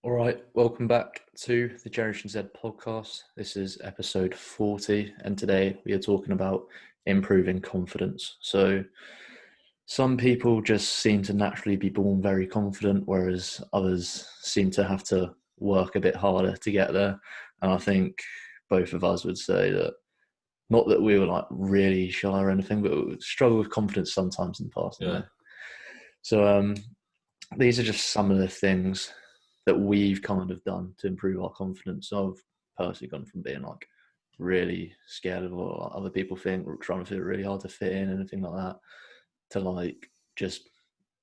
All right, welcome back to the Generation Z podcast. This is episode 40, and today we are talking about improving confidence. So, some people just seem to naturally be born very confident, whereas others seem to have to work a bit harder to get there. And I think both of us would say that not that we were like really shy or anything, but we struggle with confidence sometimes in the past. Yeah. So, these are just some of the things that we've kind of done to improve our confidence. So I've personally gone from being like really scared of what other people think, or trying to feel really hard to fit in, anything like that, to like just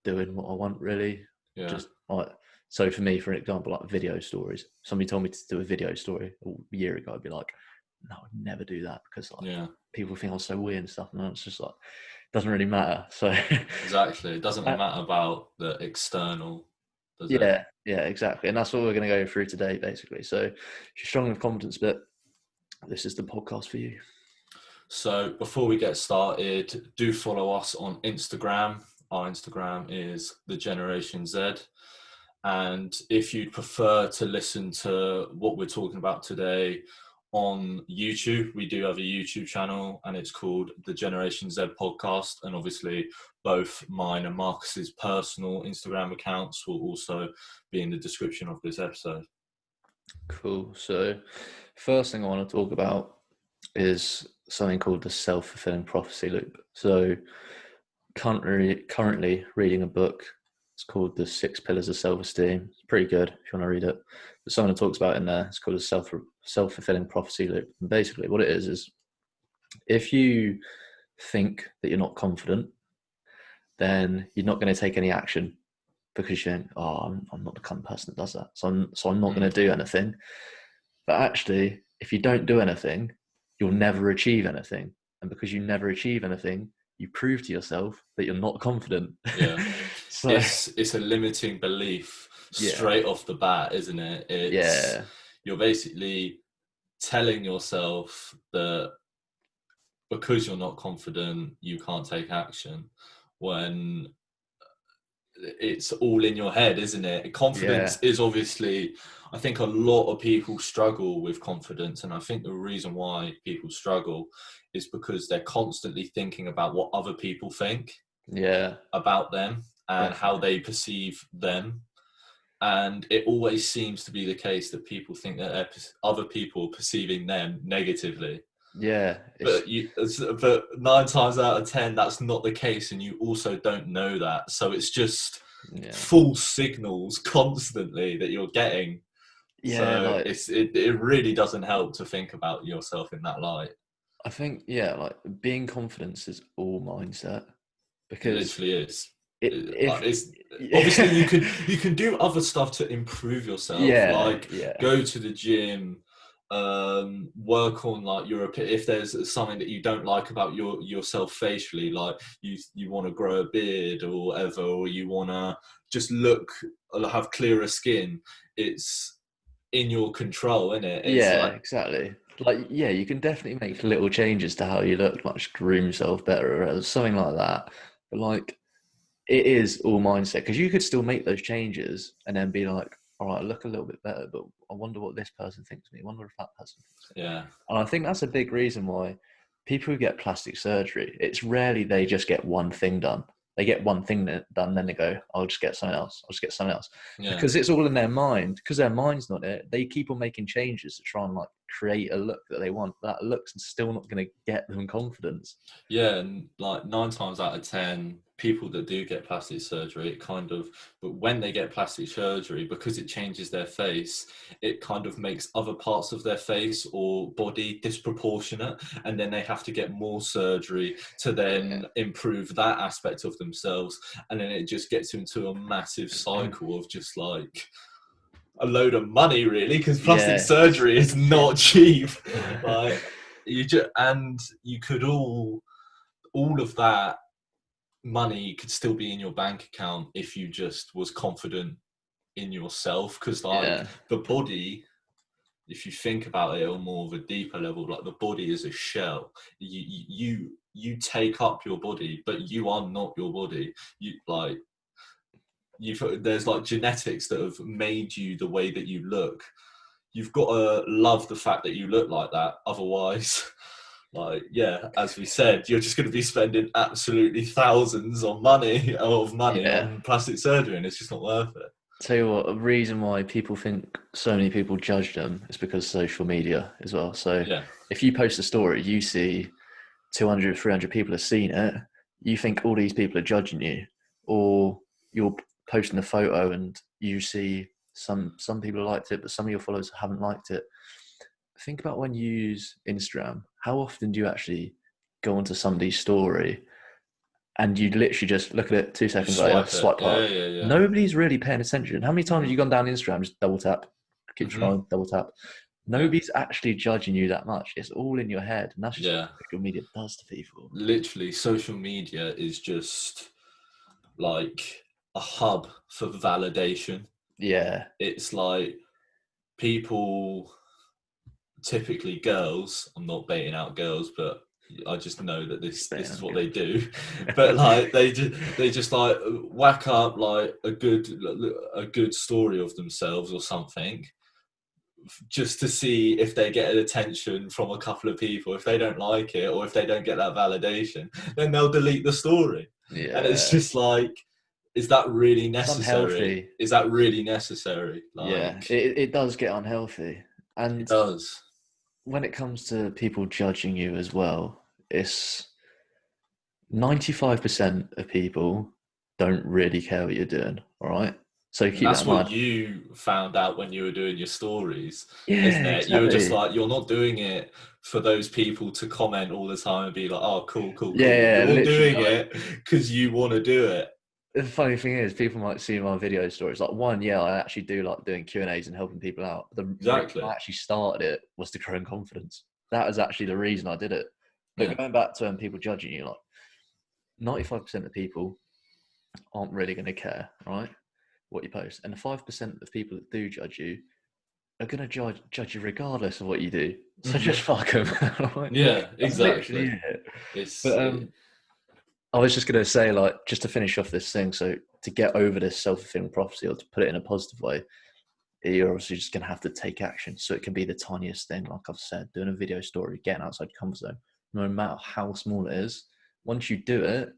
doing what I want really. Yeah. Just like, so for me, for an example, like video stories. Somebody told me to do a video story a year ago. I'd be like, no, I'd never do that because like people think I'm so weird and stuff. And it's just like, doesn't really matter. So Exactly. It doesn't matter about the external, does it? Yeah, exactly. And that's what we're going to go through today, basically. So if you're struggling with confidence, but this is the podcast for you. So before we get started, do follow us on Instagram. Our Instagram is The Generation Z. And if you'd prefer to listen to what we're talking about today on YouTube, we do have a YouTube channel and it's called The Generation Z Podcast. And obviously both mine and Marcus's personal Instagram accounts will also be in the description of this episode. Cool. So first thing I want to talk about is something called the self-fulfilling prophecy loop. So currently reading a book. It's called The 6 Pillars of Self-Esteem. It's pretty good if you want to read it. But someone talks about it in there. It's called a self-fulfilling prophecy loop. And basically what it is if you think that you're not confident, then you're not going to take any action because you think, oh, I'm not the kind of person that does that. So I'm not going to do anything. But actually, if you don't do anything, you'll never achieve anything. And because you never achieve anything, you prove to yourself that you're not confident. Yeah. So it's a limiting belief straight off the bat, isn't it? You're basically telling yourself that because you're not confident, you can't take action, when it's all in your head, isn't it? Confidence is obviously, I think a lot of people struggle with confidence. And I think the reason why people struggle is because they're constantly thinking about what other people think about them and how they perceive them. And it always seems to be the case that people think that other people are perceiving them negatively. But 9 times out of 10, that's not the case, and you also don't know that. So it's just false signals constantly that you're getting. So it really doesn't help to think about yourself in that light. I think like being confident is all mindset, because it literally is. Obviously you can do other stuff to improve yourself, go to the gym, work on like if there's something that you don't like about yourself facially, like you want to grow a beard or whatever, or you want to just have clearer skin, it's in your control, isn't it? Exactly. You can definitely make little changes to how you look, like groom yourself better or something like that, but it is all mindset, because you could still make those changes and then be like, all right, I look a little bit better, but I wonder what this person thinks of me. I wonder if that person thinks of me. Yeah. And I think that's a big reason why people who get plastic surgery, it's rarely they just get one thing done. They get one thing done, then they go, I'll just get something else. I'll just get something else. Yeah. Because it's all in their mind. Because their mind's not it. They keep on making changes to try and create a look that they want. That look's still not going to get them confidence. Yeah, and 9 times out of 10, people that do get plastic surgery, but when they get plastic surgery, because it changes their face, it kind of makes other parts of their face or body disproportionate, and then they have to get more surgery to then improve that aspect of themselves, and then it just gets into a massive cycle of just a load of money, really, because plastic surgery is not cheap. You could all of that money could still be in your bank account if you just was confident in yourself, because the body, if you think about it on more of a deeper level, the body is a shell. You take up your body, but you are not your body. there's like genetics that have made you the way that you look. You've got to love the fact that you look like that. Otherwise, like, yeah, as we said, you're just going to be spending absolutely thousands of money on plastic surgery, and it's just not worth it. Tell you what, a reason why people think so many people judge them is because social media as well. So if you post a story, you see 200, 300 people have seen it, you think all these people are judging you, or you're posting a photo and you see some people liked it, but some of your followers haven't liked it. Think about when you use Instagram, how often do you actually go onto somebody's story and you literally just look at it 2 seconds later, swipe up. Yeah. Nobody's really paying attention. How many times have you gone down Instagram, just double tap, keep scrolling, double tap? Nobody's actually judging you that much. It's all in your head. And that's just what social media does to people. Literally, social media is just like a hub for validation. Yeah. It's like people, typically girls, I'm not baiting out girls, but I just know that this is what they do. But like they just like whack up like a good story of themselves or something, just to see if they get attention from a couple of people. If they don't like it, or if they don't get that validation, then they'll delete the story. Yeah. And it's just like, is that really necessary? Is that really necessary? Like, it does get unhealthy. And it does. When it comes to people judging you as well, it's 95% of people don't really care what you're doing, all right? So keep that's that in mind. What you found out when you were doing your stories, isn't it? Exactly. You were just like, you're not doing it for those people to comment all the time and be like, oh, cool. Yeah, you're doing it because you want to do it. The funny thing is, people might see my video stories. Like, one, I actually do like doing Q&As and helping people out. The reason I actually started it was to grow in confidence. That was actually the reason I did it. But going back to people judging you, like 95% of people aren't really going to care, right, what you post. And the 5% of people that do judge you are going to judge you regardless of what you do. So just fuck them. Right? Yeah, exactly. But I was just going to say, like, just to finish off this thing, so to get over this self-fulfilling prophecy, or to put it in a positive way, you're obviously just going to have to take action. So it can be the tiniest thing, like I've said, doing a video story, getting outside your comfort zone, no matter how small it is. Once you do it,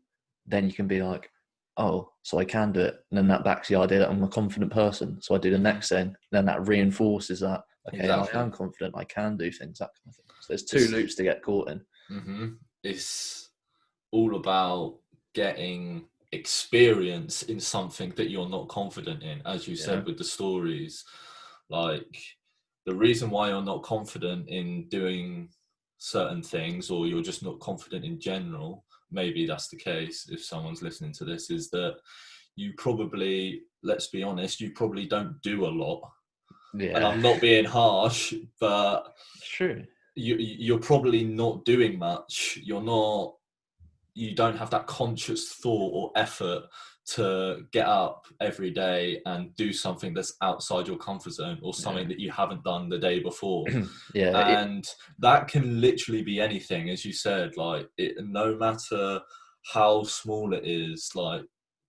then you can be like, oh, so I can do it. And then that backs the idea that I'm a confident person. So I do the next thing. Then that reinforces that, okay, I am confident, I can do things, that kind of thing. So there's two loops to get caught in. It's all about getting experience in something that you're not confident in, as you said with the stories. Like, the reason why you're not confident in doing certain things, or you're just not confident in general, maybe that's the case if someone's listening to this, is that you probably, let's be honest, you probably don't do a lot. And I'm not being harsh, but it's true. You're probably not doing much. You don't have that conscious thought or effort to get up every day and do something that's outside your comfort zone, or something that you haven't done the day before. And that can literally be anything, as you said, like no matter how small it is, like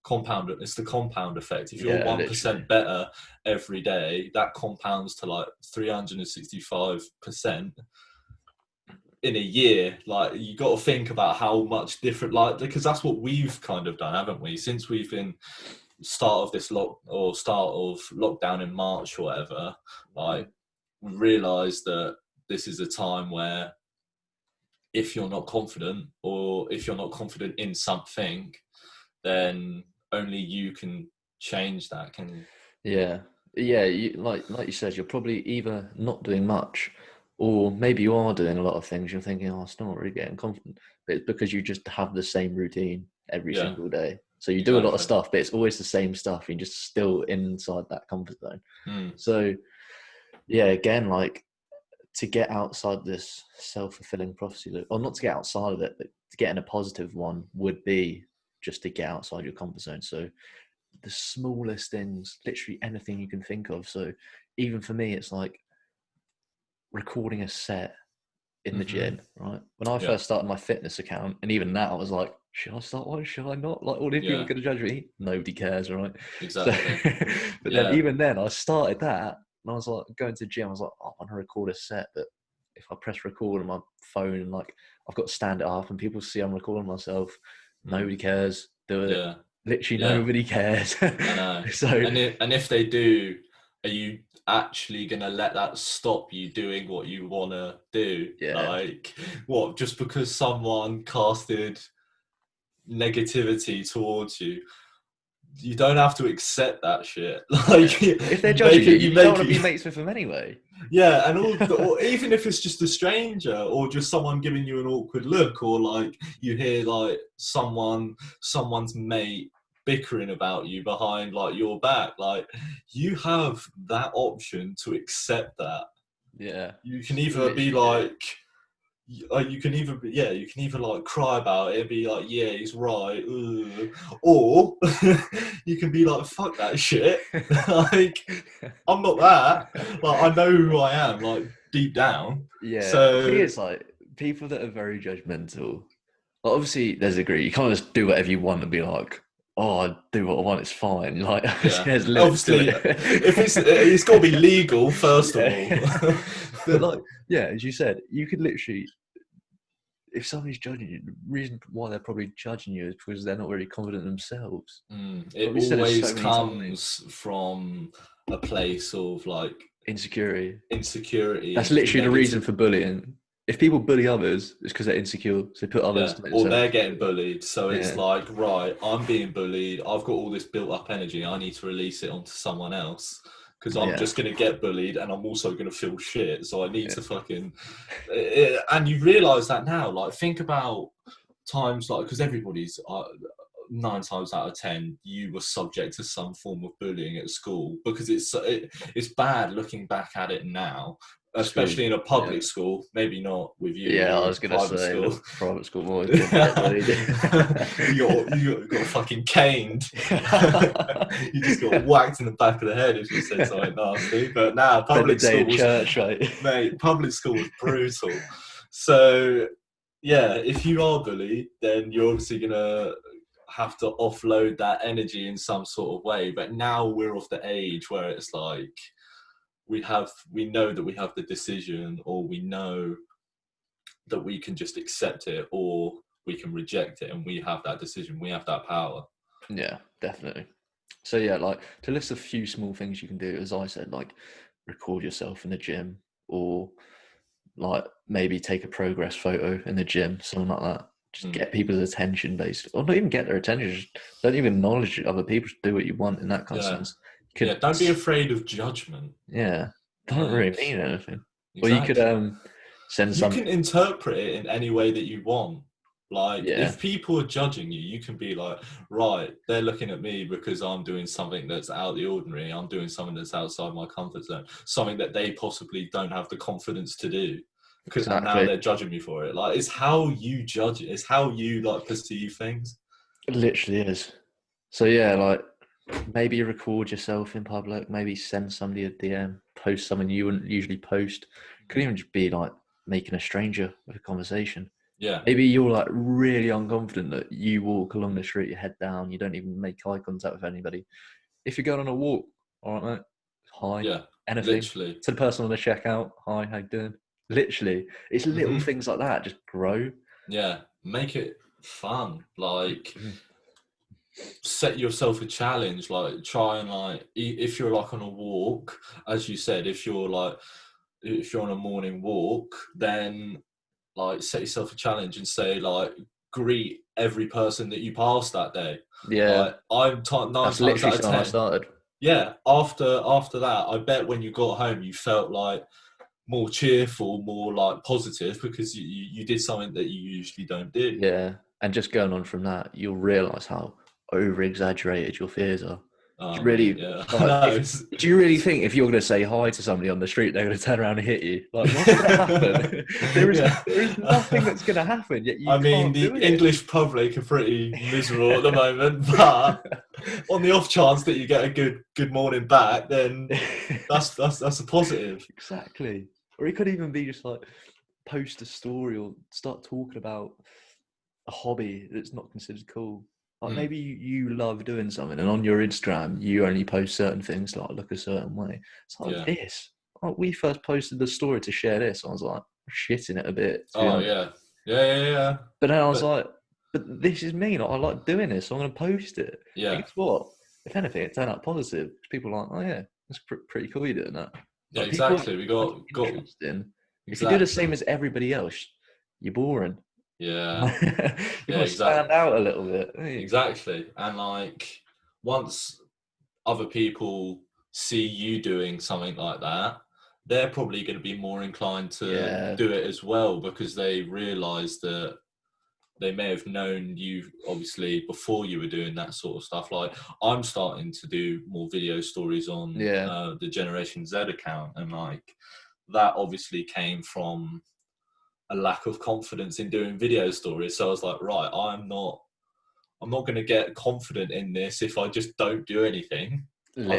it's the compound effect. If you're 1% better every day, that compounds to like 365% in a year. Like, you got to think about how much different, like, because that's what we've kind of done, haven't we, since we've been start of lockdown in March or whatever. Like, we realized that this is a time where if you're not confident, or if you're not confident in something, then only you can change that. Like you said, you're probably either not doing much, or maybe you are doing a lot of things. You're thinking, oh, it's not really getting confident, but it's because you just have the same routine every single day. So you do a lot of stuff, but it's always the same stuff. You're just still inside that comfort zone. So again, like, to get outside this self-fulfilling prophecy loop, or not to get outside of it, but to get in a positive one, would be just to get outside your comfort zone. So the smallest things, literally anything you can think of. So even for me, it's like recording a set in the gym, right? When I first started my fitness account, and even that, I was like, should I start one? Should I not? Like, all these people are going to judge me. Nobody cares, right? Exactly. So, but then even then, I started that, and I was like, going to the gym. I was like, I want to record a set, but if I press record on my phone, and like I've got to stand it up, and people see I'm recording myself, nobody cares. Do it. Yeah. Literally nobody cares. I know. So, and if they do, are you actually gonna let that stop you doing what you wanna do? Like, what? Just because someone casted negativity towards you, you don't have to accept that shit. Like, if they're judging you don't want to be mates with them anyway. Yeah, and or even if it's just a stranger or just someone giving you an awkward look, or like you hear like someone's mate bickering about you behind like your back, like you have that option to accept that. Yeah, you can either be like you can either like cry about it and be like, yeah, he's right, or you can be like, fuck that shit. Like, I'm not that. Like, I know who I am, like, deep down. Yeah, so the thing is, like, people that are very judgmental, like, obviously there's a degree. You can't just do whatever you want and be like, oh, I do what I want, it's fine. Like, there's limits to it. If it's got to be legal first of all. But like, yeah, as you said, you could literally, if somebody's judging you, the reason why they're probably judging you is because they're not really confident themselves. It always comes from a place of like insecurity. That's literally the reason for bullying. If people bully others, it's because they're insecure. So they put others. Or they're getting bullied. So it's like, right, I'm being bullied. I've got all this built up energy. I need to release it onto someone else because I'm just going to get bullied and I'm also going to feel shit. So I need to fucking... And you realise that now. Like, think about times like... Because everybody's... 9 times out of 10, you were subject to some form of bullying at school, because it's bad looking back at it now, especially in a public school. Maybe not with you. Yeah, I was going to say private school boys. You got fucking caned. You just got whacked in the back of the head if you said something nasty. But now public school was, church, right? Mate, public school was brutal. So yeah, if you are bullied, then you're obviously gonna have to offload that energy in some sort of way. But now we're of the age where it's like we know that we have the decision, or we know that we can just accept it, or we can reject it, and we have that decision, we have that power. Yeah, definitely. So yeah, like, to list a few small things you can do, as I said, like record yourself in the gym, or like maybe take a progress photo in the gym, something like that. Just get people's attention, basically. Or not even get their attention, just don't even acknowledge other people. Just do what you want in that kind of sense. Don't be afraid of judgment. Yeah. Don't really mean anything. Exactly. Or you could send some... You can interpret it in any way that you want. Like, if people are judging you, you can be like, right, they're looking at me because I'm doing something that's out of the ordinary. I'm doing something that's outside my comfort zone. Something that they possibly don't have the confidence to do. Because now they're judging me for it. Like, it's how you judge it. It's how you like perceive things. It literally is. So yeah, like, maybe record yourself in public. Maybe send somebody a DM. Post something you wouldn't usually post. Could even just be like making a stranger with a conversation. Yeah. Maybe you're like really unconfident that you walk along the street, your head down, you don't even make eye contact with anybody. If you're going on a walk, all right, mate, hi. Yeah. Anything. Literally. To the person on the checkout, hi, how you doing? Literally, it's little things like that. Just grow. Yeah, make it fun. Like, set yourself a challenge. Like, try and like, if you're like on a walk, as you said, if you're on a morning walk, then like set yourself a challenge and say like, greet every person that you pass that day. Yeah, like, that's literally how I started. Yeah, after that, I bet when you got home, you felt like more cheerful, more like positive, because you did something that you usually don't do. Yeah, and just going on from that, you'll realise how over-exaggerated your fears are. Oh, really, yeah. Like, do you really think if you're going to say hi to somebody on the street, they're going to turn around and hit you? Like, what's going to happen? there is nothing that's going to happen. Yet the English public are pretty miserable at the moment, but on the off chance that you get a good morning back, then that's a positive. Exactly. Or it could even be just like post a story or start talking about a hobby that's not considered cool. Like Mm. maybe you love doing something, and on your Instagram you only post certain things, like look a certain way. It's like this. Like we first posted the story to share this. I was like shitting it a bit. To be honest. Yeah. But then I was like, but this is me. Like, I like doing this, so I'm going to post it. Yeah. And guess what? If anything, it turned out positive. People are like, oh yeah, it's pretty cool you doing that. Yeah, Like, exactly. We got interesting. exactly. If you do the same as everybody else, you're boring. Yeah. You got to stand out a little bit. Exactly. And like once other people see you doing something like that, they're probably going to be more inclined to do it as well, because they realize that they may have known you obviously before you were doing that sort of stuff. Like I'm starting to do more video stories on the Generation Z account, and like that obviously came from a lack of confidence in doing video stories. So I was like, right, I'm not going to get confident in this if I just don't do anything. Literally.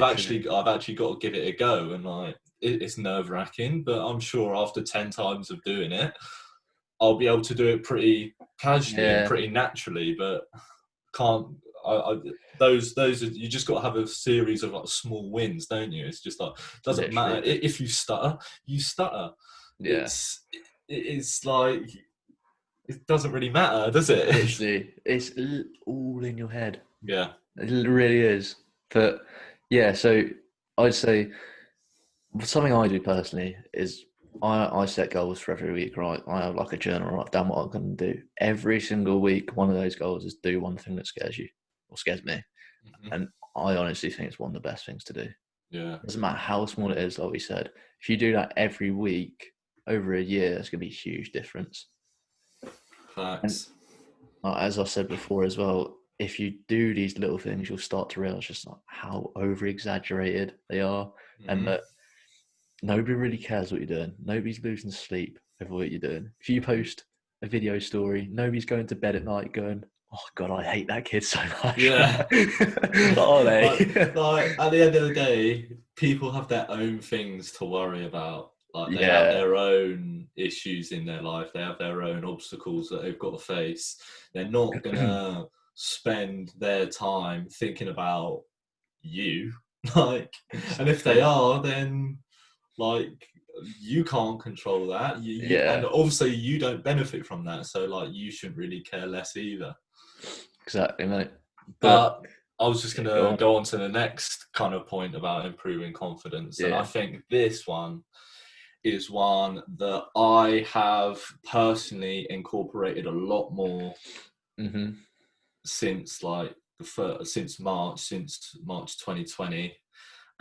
I've actually got to give it a go, and like it's nerve-wracking, but I'm sure after 10 times of doing it, I'll be able to do it pretty casually and pretty naturally. But those are, you just got to have a series of like small wins, don't you? It's just like, doesn't matter if you stutter, you stutter. It's like, it doesn't really matter, does it? Literally, it's all in your head. Yeah, it really is. But yeah, so I'd say something I do personally is I set goals for every week, right? I have like a journal, write down what I'm going to do every single week. One of those goals is do one thing that scares you or scares me, and I honestly think it's one of the best things to do. Yeah, it doesn't matter how small it is. Like we said, if you do that every week over a year, it's going to be a huge difference. Facts. And, as I said before as well, if you do these little things, you'll start to realize just like how over exaggerated they are, and that nobody really cares what you're doing. Nobody's losing sleep over what you're doing. If you post a video story, nobody's going to bed at night going, oh God, I hate that kid so much. Yeah. Are they? like at the end of the day, people have their own things to worry about. Like they have their own issues in their life. They have their own obstacles that they've got to face. They're not gonna spend their time thinking about you. Like, and if they are, then like you can't control that. And obviously you don't benefit from that. So like you shouldn't really care less either. Exactly, mate. But I was just gonna go on to the next kind of point about improving confidence, and I think this one is one that I have personally incorporated a lot more since March 2020,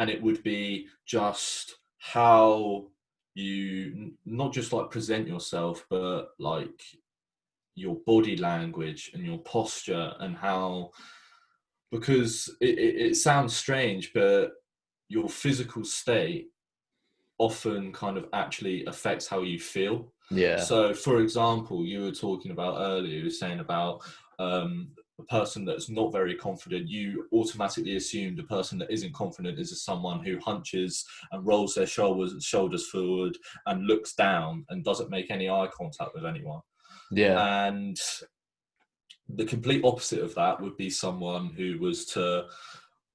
and it would be just how you not just like present yourself, but like your body language and your posture, and how, because it sounds strange, but your physical state often kind of actually affects how you feel. So for example, you were talking about earlier, you were saying about a person that's not very confident. You automatically assume the person that isn't confident is someone who hunches and rolls their shoulders forward and looks down and doesn't make any eye contact with anyone. And the complete opposite of that would be someone who was to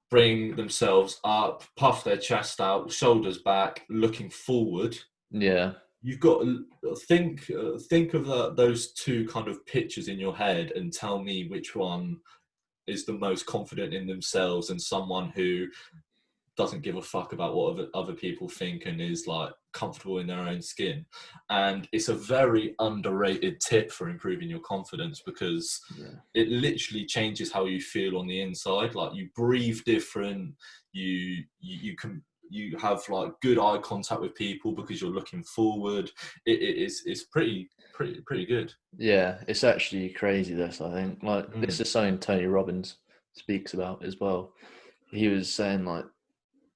bring themselves up, puff their chest out, shoulders back, looking forward. You've got to think of those two kind of pictures in your head and tell me which one is the most confident in themselves, and someone who doesn't give a fuck about what other people think and is like comfortable in their own skin. And it's a very underrated tip for improving your confidence, because it literally changes how you feel on the inside. Like you breathe different, you have like good eye contact with people because you're looking forward. It's pretty good. Yeah, it's actually crazy, this, I think. Like this is something Tony Robbins speaks about as well. He was saying like,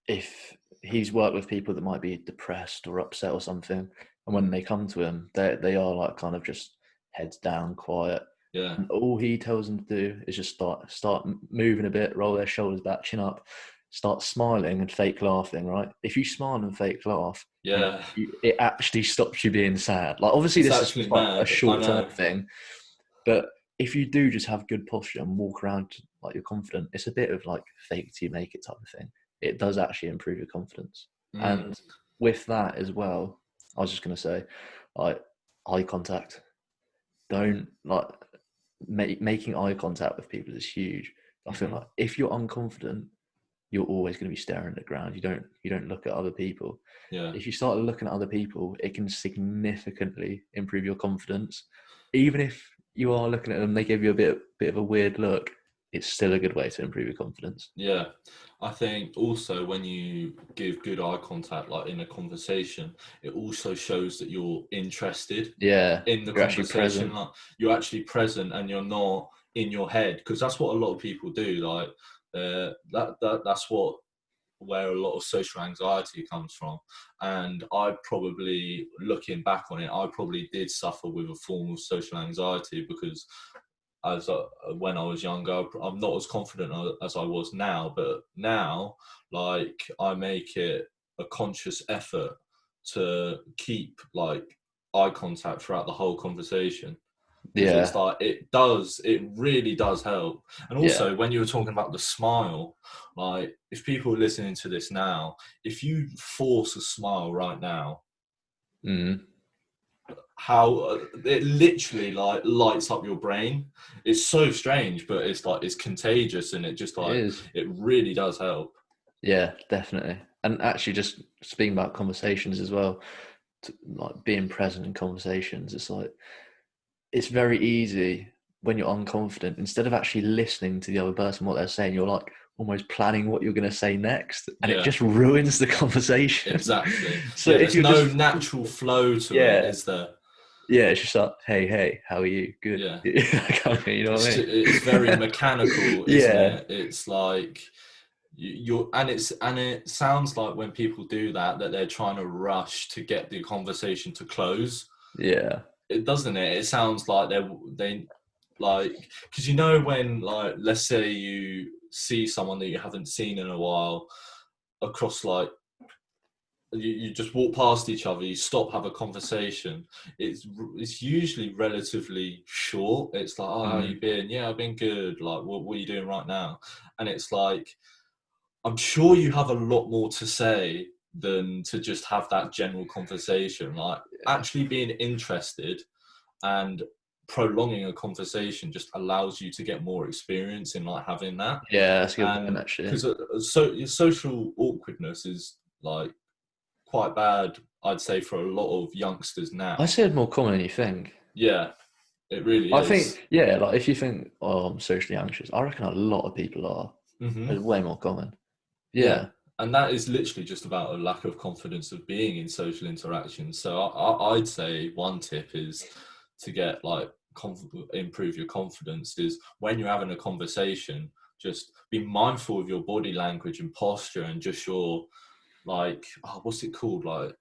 if he's worked with people that might be depressed or upset or something, and when they come to him, they are like kind of just heads down, quiet. And all he tells them to do is just start moving a bit, roll their shoulders back, chin up, start smiling and fake laughing, right? If you smile and fake laugh, it actually stops you being sad. Like obviously this is like a short-term thing, but if you do just have good posture and walk around like you're confident, it's a bit of like fake it till you make it type of thing. It does actually improve your confidence. And with that as well, I was just going to say, like, eye contact. Don't like making eye contact with people is huge. I feel like if you're unconfident, you're always going to be staring at the ground. You don't look at other people. Yeah. If you start looking at other people, it can significantly improve your confidence. Even if you are looking at them, they give you a bit of a weird look. It's still a good way to improve your confidence. Yeah. I think also when you give good eye contact, like in a conversation, it also shows that you're interested in the conversation. Like you're actually present and you're not in your head, because that's what a lot of people do. Like that's where a lot of social anxiety comes from. And I probably, looking back on it, I probably did suffer with a form of social anxiety, because when I was younger, I'm not as confident as I was now. But now, like, I make it a conscious effort to keep like eye contact throughout the whole conversation. Because it's like it really does help. And also when you were talking about the smile, like if people are listening to this now, if you force a smile right now, how it literally like lights up your brain. It's so strange, but it's like it's contagious, and it just like it really does help. Yeah, definitely. And actually, just speaking about conversations as well, like being present in conversations, it's like it's very easy when you're unconfident, instead of actually listening to the other person, what they're saying, you're like almost planning what you're going to say next, and it just ruins the conversation. Exactly. So if there's no natural flow to it, is there? Yeah, it's just like, hey, how are you? Good. Yeah. You know what I mean? It's very mechanical, isn't it? It's like and it sounds like when people do that they're trying to rush to get the conversation to close. Yeah. It doesn't it? It sounds like they like, because when, like, let's say you see someone that you haven't seen in a while across, like, you just walk past each other, you stop, have a conversation. It's usually relatively short. It's like, oh, how you been? Yeah, I've been good. Like, what are you doing right now? And it's like, I'm sure you have a lot more to say than to just have that general conversation. Like, actually being interested and prolonging a conversation just allows you to get more experience in like having that. Yeah, that's a good point, actually. Because social awkwardness is like quite bad, I'd say, for a lot of youngsters now. I say it's more common than you think. Yeah, it really is. I think, like if you think, oh, I'm socially anxious, I reckon a lot of people are. It's way more common. Yeah. And that is literally just about a lack of confidence of being in social interactions. So I'd say one tip is to get like improve your confidence is when you're having a conversation, just be mindful of your body language and posture, and just your like, what's it called? Like,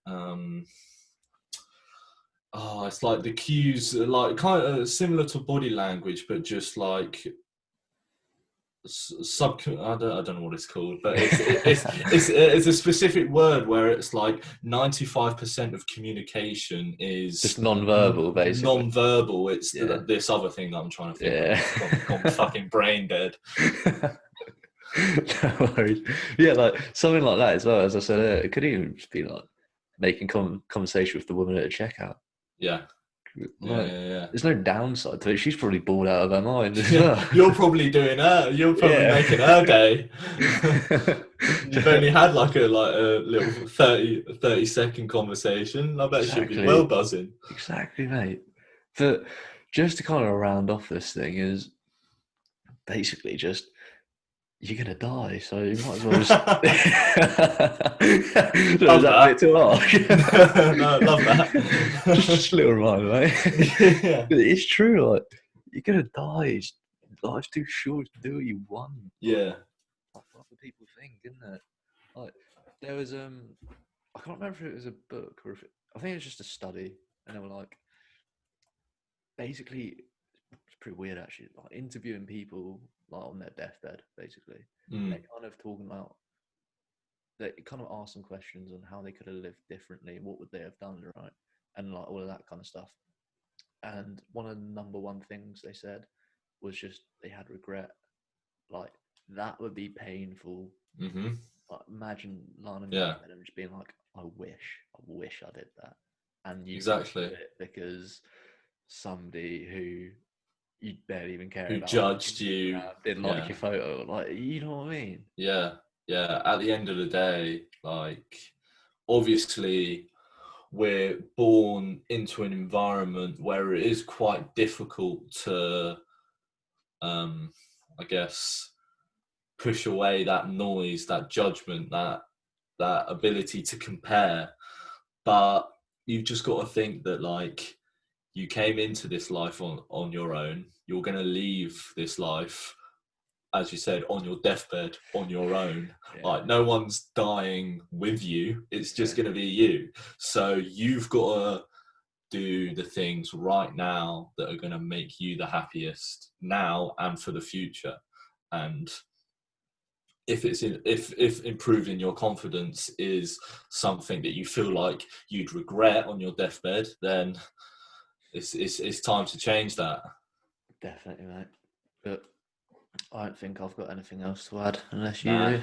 it's like the cues, like kind of similar to body language, but just like I don't know what it's called, but it's a specific word where it's like 95% of communication is just non-verbal, basically. Non-verbal. It's this other thing that I'm trying to think of. Gone fucking brain dead. No worries. Yeah, like something like that as well. As I said earlier, it could even just be like making conversation with the woman at a checkout. Yeah. There's no downside to it. She's probably bored out of her mind as well. You're probably doing her. You're probably making her day. You've only had like a little 30-second conversation. I bet she'll be well buzzing. Exactly, mate. But just to kind of round off this thing is basically just you're gonna die, so you might as well just. Love that. Bit too harsh? No, love that. Just a little reminder, mate. It's true. Like you're gonna die. Life's too short to do what you want. Yeah. What do people think, isn't it? Like there was I can't remember if it was a book or I think it was just a study, and they were like, basically, it's pretty weird actually. Like interviewing people like on their deathbed, basically. They're kind of talking about. They kind of ask them questions on how they could have lived differently, what would they have done, right, and like all of that kind of stuff. And one of the number one things they said was just they had regret, like that would be painful. Mm-hmm. Like, imagine lying on Yeah. your bed and just being like, I wish I did that, and you Exactly. did it because somebody who you barely even care Who about judged you? did like your photo, like, you know what I mean? Yeah. At the end of the day, like, obviously we're born into an environment where it is quite difficult to I guess push away that noise, that judgment, that ability to compare. But you've just got to think that, like, you came into this life on your own. You're going to leave this life, as you said, on your deathbed on your own. Like, no one's dying with you. It's just going to be you. So you've got to do the things right now that are going to make you the happiest now and for the future. And if improving your confidence is something that you feel like you'd regret on your deathbed, then it's time to change that. Definitely, mate. But I don't think I've got anything else to add, unless you do.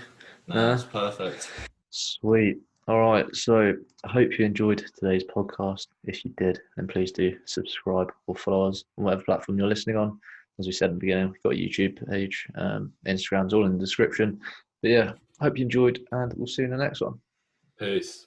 Nah, it's perfect. Sweet. All right. So I hope you enjoyed today's podcast. If you did, then please do subscribe or follow us on whatever platform you're listening on. As we said at the beginning, we've got a YouTube page, Instagram's all in the description. But yeah, hope you enjoyed, and we'll see you in the next one. Peace.